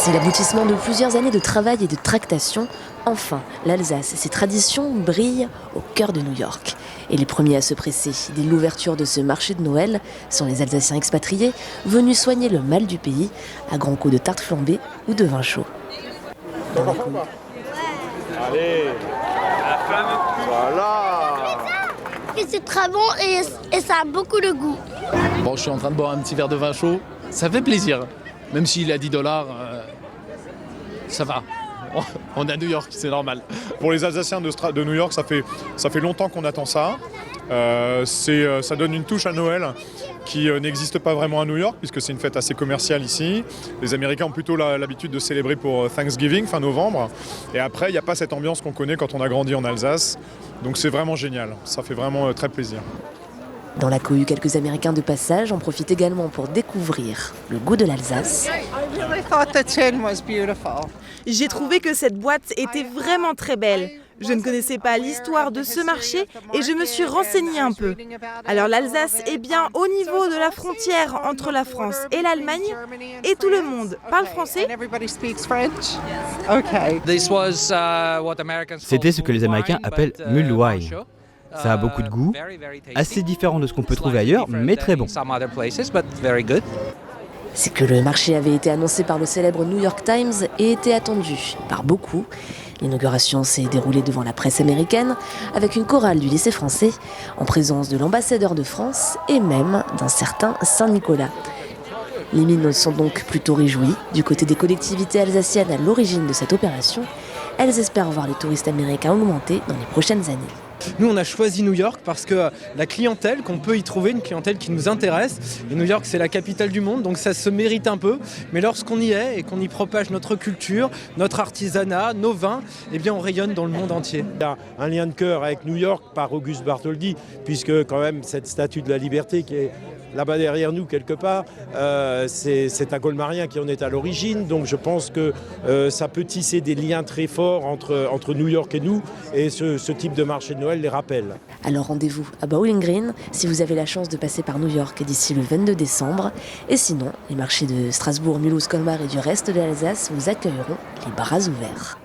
C'est l'aboutissement de plusieurs années de travail et de tractation. Enfin, l'Alsace et ses traditions brillent au cœur de New York. Et les premiers à se presser dès l'ouverture de ce marché de Noël sont les Alsaciens expatriés venus soigner le mal du pays à grands coups de tarte flambée ou de vin chaud. Allez, voilà. Et c'est très bon et ça a beaucoup de goût. Bon, je suis en train de boire un petit verre de vin chaud. Ça fait plaisir. Même s'il est à $10, ça va. On est à New York, c'est normal. Pour les Alsaciens de New York, ça fait longtemps qu'on attend ça. Ça donne une touche à Noël qui n'existe pas vraiment à New York, puisque c'est une fête assez commerciale ici. Les Américains ont plutôt l'habitude de célébrer pour Thanksgiving, fin novembre. Et après, il n'y a pas cette ambiance qu'on connaît quand on a grandi en Alsace. Donc c'est vraiment génial, ça fait vraiment très plaisir. Dans la cohue, quelques Américains de passage en profitent également pour découvrir le goût de l'Alsace. J'ai trouvé que cette boîte était vraiment très belle. Je ne connaissais pas l'histoire de ce marché et je me suis renseignée un peu. Alors l'Alsace est bien au niveau de la frontière entre la France et l'Allemagne et tout le monde parle français. C'était ce que les Américains appellent mulled wine. Ça a beaucoup de goût, assez différent de ce qu'on peut trouver ailleurs, mais très bon. C'est que le marché avait été annoncé par le célèbre New York Times et était attendu par beaucoup. L'inauguration s'est déroulée devant la presse américaine avec une chorale du lycée français en présence de l'ambassadeur de France et même d'un certain Saint-Nicolas. Les mines sont donc plutôt réjouies. Du côté des collectivités alsaciennes à l'origine de cette opération, elles espèrent voir les touristes américains augmenter dans les prochaines années. Nous, on a choisi New York parce que la clientèle qu'on peut y trouver, une clientèle qui nous intéresse, et New York, c'est la capitale du monde, donc ça se mérite un peu. Mais lorsqu'on y est et qu'on y propage notre culture, notre artisanat, nos vins, eh bien, on rayonne dans le monde entier. Il y a un lien de cœur avec New York par Auguste Bartholdi, puisque quand même cette statue de la liberté qui est là-bas derrière nous quelque part, c'est un Colmarien qui en est à l'origine, donc je pense que ça peut tisser des liens très forts entre New York et nous, et ce type de marché de Noël les rappelle. Alors rendez-vous à Bowling Green si vous avez la chance de passer par New York d'ici le 22 décembre. Et sinon, les marchés de Strasbourg, Mulhouse, Colmar et du reste de l'Alsace vous accueilleront les bras ouverts.